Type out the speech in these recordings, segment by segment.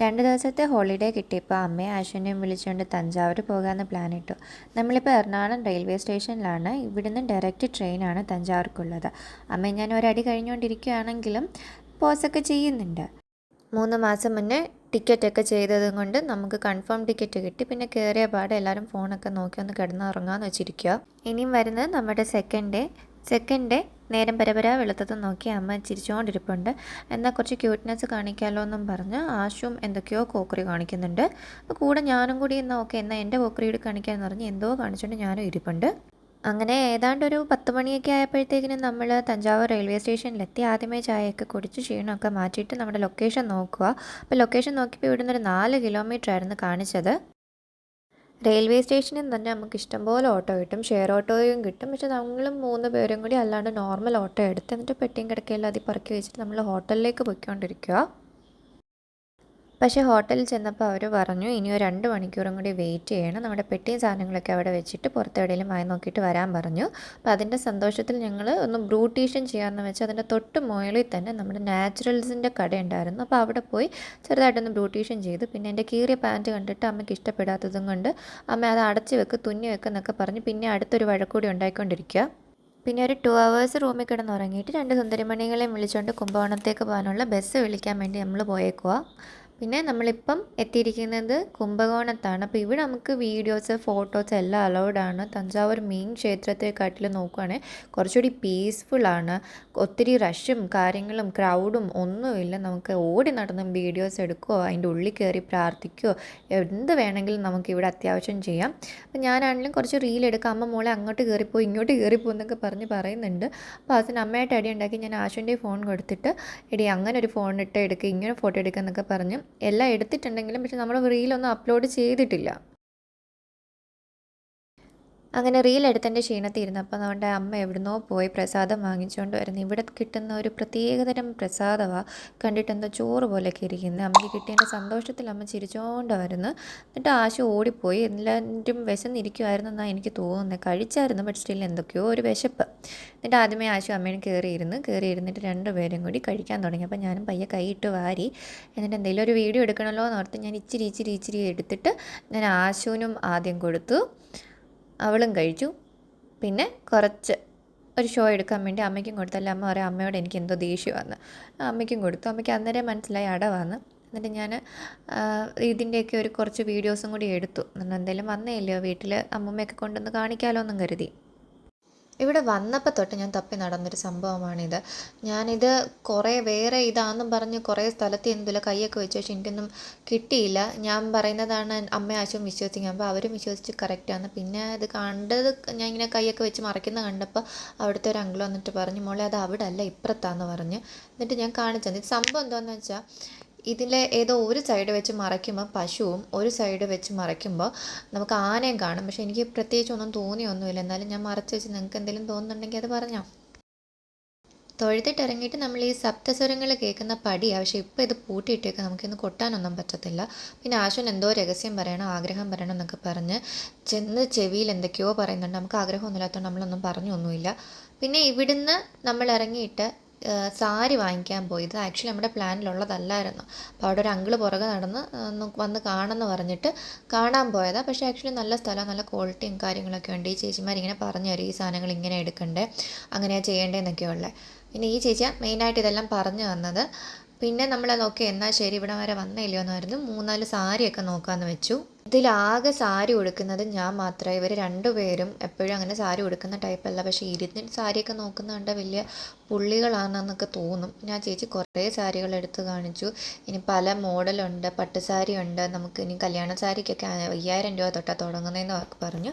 2 ദിവസത്തെ ഹോളിഡേ കിട്ടിയപ്പോൾ അമ്മയും ആശ്വിനെയും വിളിച്ചുകൊണ്ട് തഞ്ചാവൂർ പോകാമെന്ന് പ്ലാൻ ഇട്ടു. നമ്മളിപ്പോൾ എറണാകുളം റെയിൽവേ സ്റ്റേഷനിലാണ്. ഇവിടുന്ന് ഡയറക്റ്റ് ട്രെയിനാണ് തഞ്ചാവൂർക്കുള്ളത്. അമ്മയും ഞാൻ ഒരടി കഴിഞ്ഞുകൊണ്ടിരിക്കുകയാണെങ്കിലും പോസൊക്കെ ചെയ്യുന്നുണ്ട്. 3 മാസം മുന്നേ ടിക്കറ്റൊക്കെ ചെയ്തതും കൊണ്ട് നമുക്ക് കൺഫേം ടിക്കറ്റ് കിട്ടി. പിന്നെ കയറിയ പാടെ എല്ലാവരും ഫോണൊക്കെ നോക്കി ഒന്ന് കിടന്നുറങ്ങാമെന്ന് വെച്ചിരിക്കുക. ഇനിയും വരുന്നത് നമ്മുടെ സെക്കൻഡ് ഡേ നേരം പരപര വെളുത്തതും നോക്കി അമ്മ ചിരിച്ചുകൊണ്ടിരിപ്പുണ്ട്. എന്നാൽ കുറച്ച് ക്യൂട്ട്നെസ് കാണിക്കാമല്ലോ എന്നും പറഞ്ഞ് ആശും എന്തൊക്കെയോ കോക്കറി കാണിക്കുന്നുണ്ട്. അപ്പോൾ കൂടെ ഞാനും കൂടി നോക്കി എന്നാൽ എൻ്റെ കോക്കറിയോട് കാണിക്കാമെന്ന് പറഞ്ഞ് എന്തോ കാണിച്ചുകൊണ്ട് ഞാനും ഇരിപ്പുണ്ട്. അങ്ങനെ ഏതാണ്ട് ഒരു 10 മണിയൊക്കെ ആയപ്പോഴത്തേക്കിനും നമ്മൾ തഞ്ചാവൂർ റെയിൽവേ സ്റ്റേഷനിലെത്തി. ആദ്യമേ ചായയൊക്കെ കുടിച്ച് ക്ഷീണമൊക്കെ മാറ്റിയിട്ട് നമ്മുടെ ലൊക്കേഷൻ നോക്കുക. അപ്പോൾ ലൊക്കേഷൻ നോക്കിയപ്പോൾ ഇവിടുന്ന് ഒരു 4 കിലോമീറ്റർ ആയിരുന്നു കാണിച്ചത്. റെയിൽവേ സ്റ്റേഷനിൽ തന്നെ നമുക്ക് ഇഷ്ടംപോലെ ഓട്ടോ കിട്ടും, ഷെയർ ഓട്ടോയും കിട്ടും. പക്ഷേ ഞങ്ങളും 3 പേരും കൂടി അല്ലാണ്ട് നോർമൽ ഓട്ടോ എടുത്ത് എന്നിട്ട് പെട്ടിയും കിടക്കയെല്ലാം അതിൽ പറക്കി വെച്ചിട്ട് നമ്മൾ ഹോട്ടലിലേക്ക് പോയിക്കൊണ്ടിരിക്കുക. പക്ഷേ ഹോട്ടലിൽ ചെന്നപ്പോൾ അവർ പറഞ്ഞു ഇനി ഒരു 2 മണിക്കൂറും കൂടി വെയിറ്റ് ചെയ്യണം, നമ്മുടെ പെട്ടിയും സാധനങ്ങളൊക്കെ അവിടെ വെച്ചിട്ട് പുറത്തെവിടെയെങ്കിലും വായി നോക്കിയിട്ട് വരാൻ പറഞ്ഞു. അപ്പോൾ അതിൻ്റെ സന്തോഷത്തിൽ ഞങ്ങൾ ഒന്ന് ബ്യൂട്ടീഷ്യൻ ചെയ്യാമെന്ന് വെച്ച് അതിൻ്റെ തൊട്ട് മുകളിൽ തന്നെ നമ്മുടെ നാച്ചുറൽസിൻ്റെ കട ഉണ്ടായിരുന്നു. അപ്പോൾ അവിടെ പോയി ചെറുതായിട്ടൊന്ന് ബ്യൂട്ടീഷ്യൻ ചെയ്തു. പിന്നെ എൻ്റെ കീറിയ പാൻറ്റ് കണ്ടിട്ട് അമ്മയ്ക്ക് ഇഷ്ടപ്പെടാത്തതും കൊണ്ട് അമ്മ അത് അടച്ച് വെക്ക്, തുന്നി വെക്കെന്നൊക്കെ പറഞ്ഞ് പിന്നെ അടുത്തൊരു വഴക്കൂടി ഉണ്ടായിക്കൊണ്ടിരിക്കുക. പിന്നെ ഒരു 2 hours റൂമിൽ കിടന്നുറങ്ങിയിട്ട് 2 സുന്ദരിമണികളെയും വിളിച്ചുകൊണ്ട് കുംഭകോണത്തേക്ക് പോകാനുള്ള ബസ് വിളിക്കാൻ വേണ്ടി നമ്മൾ പോയേക്കുക. പിന്നെ നമ്മളിപ്പം എത്തിയിരിക്കുന്നത് കുംഭകോണത്താണ്. അപ്പോൾ ഇവിടെ നമുക്ക് വീഡിയോസ് ഫോട്ടോസ് എല്ലാം അലൗഡാണ്. തഞ്ചാവൂർ മെയിൻ ക്ഷേത്രത്തെക്കാട്ടിൽ നോക്കുകയാണെങ്കിൽ കുറച്ചുകൂടി പീസ്ഫുള്ളാണ്. ഒത്തിരി റഷും കാര്യങ്ങളും ക്രൗഡും ഒന്നുമില്ല. നമുക്ക് ഓടി നടന്നും വീഡിയോസ് എടുക്കുകയോ അതിൻ്റെ ഉള്ളിൽ കയറി പ്രാർത്ഥിക്കുകയോ എന്ത് വേണമെങ്കിലും നമുക്കിവിടെ അത്യാവശ്യം ചെയ്യാം. അപ്പോൾ ഞാനാണെങ്കിലും കുറച്ച് റീലെടുക്കാം, അമ്മ മോളെ അങ്ങോട്ട് കയറിപ്പോയി ഇങ്ങോട്ട് കയറിപ്പോ എന്നൊക്കെ പറയുന്നുണ്ട്. അപ്പോൾ അതിന് അമ്മയായിട്ട് അടി ഉണ്ടാക്കി ഞാൻ ആശുവിൻ്റെ ഫോൺ കൊടുത്തിട്ട് എടി അങ്ങനെ ഒരു ഫോൺ ഇട്ട് എടുക്കുക, ഇങ്ങനെ ഫോട്ടോ എടുക്കുക എന്നൊക്കെ പറഞ്ഞ് എല്ലാം എടുത്തിട്ടുണ്ടെങ്കിലും പക്ഷെ നമ്മൾ റീലൊന്നും അപ്ലോഡ് ചെയ്തിട്ടില്ല. അങ്ങനെ റീൽ എടുത്തതിൻ്റെ ക്ഷീണത്തിൽ ഇരുന്നപ്പോൾ നമ്മുടെ അമ്മ എവിടുന്നോ പോയി പ്രസാദം വാങ്ങിച്ചുകൊണ്ട് വരുന്നു. ഇവിടെ കിട്ടുന്ന ഒരു പ്രത്യേകതരം പ്രസാദമാണ്, കണ്ടിട്ട് എന്തോ ചോറ് പോലെയൊക്കെ ഇരിക്കുന്നത്. അമ്മയ്ക്ക് കിട്ടിയതിൻ്റെ സന്തോഷത്തിൽ അമ്മ ചിരിച്ചുകൊണ്ട് വരുന്നു. എന്നിട്ട് ആശു ഓടിപ്പോയി. എല്ലാവരും വിശന്നിരിക്കുമായിരുന്നു എന്നാണ് എനിക്ക് തോന്നുന്നത്. കഴിച്ചായിരുന്നു, ബട്ട് സ്റ്റിൽ എന്തൊക്കെയോ ഒരു വിശപ്പ്. എന്നിട്ട് ആദ്യമേ ആശു അമ്മേനെ കയറിയിരുന്നിട്ട് 2 പേരും കൂടി കഴിക്കാൻ തുടങ്ങി. അപ്പോൾ ഞാനും പയ്യെ കൈയിട്ട് വാരി എന്നിട്ട് എന്തെങ്കിലും ഒരു വീഡിയോ എടുക്കണമല്ലോ എന്ന് ഓർത്ത് ഞാൻ ഇച്ചിരി എടുത്തിട്ട് ഞാൻ ആശുവിനും ആദ്യം കൊടുത്തു, അവളും കഴിച്ചു. പിന്നെ കുറച്ച് ഒരു ഷോ എടുക്കാൻ വേണ്ടി അമ്മയ്ക്കും കൊടുത്തല്ലേ. അമ്മ പറയാം അമ്മയോട് എനിക്ക് എന്തോ ദേഷ്യമാണ്, അമ്മയ്ക്കും കൊടുത്തു. അമ്മയ്ക്ക് അന്നേരം മനസ്സിലായി അടവാന്ന്. എന്നിട്ട് ഞാൻ ഇതിൻ്റെയൊക്കെ ഒരു കുറച്ച് വീഡിയോസും കൂടി എടുത്തു. എന്തെങ്കിലും വന്നേ ഇല്ലയോ വീട്ടിൽ, അമ്മമ്മയൊക്കെ കൊണ്ടുവന്ന് കാണിക്കാമല്ലോ എന്നും കരുതി. ഇവിടെ വന്നപ്പോൾ തൊട്ട് ഞാൻ തപ്പി നടന്നൊരു സംഭവമാണിത്. ഞാനിത് കുറേ വേറെ ഇതാണെന്നും പറഞ്ഞ് കുറേ സ്ഥലത്ത് എന്തില്ല കൈയൊക്കെ വെച്ച് പക്ഷേ എനിക്കൊന്നും കിട്ടിയില്ല. ഞാൻ പറയുന്നതാണ് അമ്മ ആശുവും വിശ്വസിക്കുക, അപ്പോൾ അവരും വിശ്വസിച്ച് കറക്റ്റാണ്. പിന്നെ ഇത് കണ്ടത് ഞാൻ ഇങ്ങനെ കൈയൊക്കെ വെച്ച് മറയ്ക്കുന്നത് കണ്ടപ്പോൾ അവിടുത്തെ ഒരു അങ്കിൾ വന്നിട്ട് പറഞ്ഞു മോളെ അത് അവിടെ അല്ല ഇപ്പുറത്താന്ന് പറഞ്ഞ്. എന്നിട്ട് ഞാൻ കാണിച്ചത് ഇത് സംഭവം എന്താണെന്ന് വെച്ചാൽ ഇതിലെ ഏതോ ഒരു സൈഡ് വെച്ച് മറയ്ക്കുമ്പോൾ പശുവും ഒരു സൈഡ് വെച്ച് മറയ്ക്കുമ്പോൾ നമുക്ക് ആനയും കാണും. പക്ഷേ എനിക്ക് പ്രത്യേകിച്ച് ഒന്നും തോന്നിയൊന്നുമില്ല. എന്നാലും ഞാൻ മറച്ച് വെച്ച് നിങ്ങൾക്ക് എന്തെങ്കിലും തോന്നുന്നുണ്ടെങ്കിൽ അത് പറഞ്ഞോ. തൊഴുതിട്ട് ഇറങ്ങിയിട്ട് നമ്മൾ ഈ സപ്തസ്വരങ്ങൾ കേൾക്കുന്ന പടിയാണ്. പക്ഷേ ഇപ്പോൾ ഇത് പൂട്ടിയിട്ടേക്ക് നമുക്കിന്ന് കൊട്ടാനൊന്നും പറ്റത്തില്ല. പിന്നെ ആശുൻ എന്തോ രഹസ്യം പറയണം, ആഗ്രഹം പറയണം എന്നൊക്കെ പറഞ്ഞ് ചെന്ന് ചെവിയിൽ എന്തൊക്കെയോ പറയുന്നുണ്ട്. നമുക്ക് ആഗ്രഹമൊന്നുമില്ലാത്തതുകൊണ്ട് നമ്മളൊന്നും പറഞ്ഞൊന്നുമില്ല. പിന്നെ ഇവിടുന്ന് നമ്മൾ ഇറങ്ങിയിട്ട് സാരി വാങ്ങിക്കാൻ പോയി. ഇത് ആക്ച്വലി നമ്മുടെ പ്ലാനിലുള്ളതല്ലായിരുന്നു. അപ്പോൾ അവിടെ ഒരു അങ്കിള് പുറകെ നടന്ന് വന്ന് കാണുമെന്ന് പറഞ്ഞിട്ട് കാണാൻ പോയതാണ്. പക്ഷേ ആക്ച്വലി നല്ല സ്ഥലം, നല്ല ക്വാളിറ്റിയും കാര്യങ്ങളൊക്കെ ഉണ്ട്. ഈ ചേച്ചിമാരിങ്ങനെ പറഞ്ഞു തരും ഈ സാധനങ്ങൾ ഇങ്ങനെ എടുക്കണ്ടേ, അങ്ങനെയാണ് ചെയ്യേണ്ടതെന്നൊക്കെ ഉള്ളത്. പിന്നെ ഈ ചേച്ചിയാണ് മെയിനായിട്ട് ഇതെല്ലാം പറഞ്ഞു തന്നത്. പിന്നെ നമ്മൾ നോക്കി എന്നാൽ ശരി ഇവിടെ വരെ വന്നില്ലയോ എന്നായിരുന്നു. 3-4 സാരിയൊക്കെ നോക്കാമെന്ന് വെച്ചു. ഇതിലാകെ സാരി ഉടുക്കുന്നത് ഞാൻ മാത്രമേ. ഇവർ 2 പേരും എപ്പോഴും അങ്ങനെ സാരി ഉടുക്കുന്ന ടൈപ്പല്ല. പക്ഷേ ഇരുന്നിട്ട് സാരിയൊക്കെ നോക്കുന്നുണ്ട് വലിയ പുള്ളികളാണെന്നൊക്കെ തോന്നും. ഞാൻ ചേച്ചി കുറേ സാരികൾ എടുത്ത് കാണിച്ചു. ഇനി പല മോഡലുണ്ട്, പട്ടുസാരി ഉണ്ട്, നമുക്ക് ഇനി കല്യാണ സാരിക്കൊക്കെ 5000 രൂപ തൊട്ടാണ് തുടങ്ങുന്നതെന്ന് പറഞ്ഞു.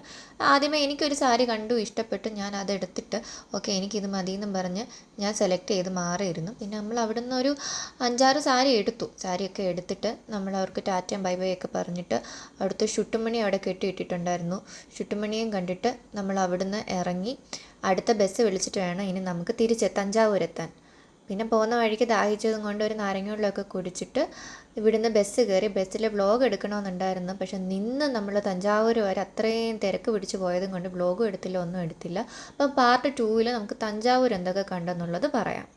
ആദ്യമേ എനിക്കൊരു സാരി കണ്ടു, ഇഷ്ടപ്പെട്ടു. ഞാൻ അതെടുത്തിട്ട് ഓക്കെ എനിക്കിത് മതിയെന്നും പറഞ്ഞ് ഞാൻ സെലക്ട് ചെയ്ത് മാറിയിരുന്നു. പിന്നെ നമ്മൾ അവിടെ നിന്ന് ഒരു 5-6 സാരി എടുത്തു. സാരിയൊക്കെ എടുത്തിട്ട് നമ്മൾ അവർക്ക് ടാറ്റയും ബൈ ബൈ ഒക്കെ പറഞ്ഞിട്ട് അവിടുത്തെ ഷുട്ടുമണി അവിടെ കെട്ടിയിട്ടിട്ടുണ്ടായിരുന്നു. ഷുട്ടുമണിയും കണ്ടിട്ട് നമ്മൾ അവിടുന്ന് ഇറങ്ങി അടുത്ത ബസ് വിളിച്ചിട്ട് വേണം ഇനി നമുക്ക് തഞ്ചാവൂരെത്താൻ. പിന്നെ പോകുന്ന വഴിക്ക് ദാഹിച്ചതും കൊണ്ട് ഒരു നാരങ്ങ കുടിച്ചിട്ട് ഇവിടുന്ന് ബസ് കയറി. ബസ്സിൽ വ്ളോഗ് എടുക്കണമെന്നുണ്ടായിരുന്നു. പക്ഷെ നിന്ന് നമ്മൾ തഞ്ചാവൂർ വരെ അത്രയും തിരക്ക് പിടിച്ച് പോയതും കൊണ്ട് വ്ളോഗും എടുത്തില്ല, ഒന്നും എടുത്തില്ല. അപ്പം പാർട്ട് 2 നമുക്ക് തഞ്ചാവൂർ എന്തൊക്കെ കണ്ടെന്നുള്ളത് പറയാം.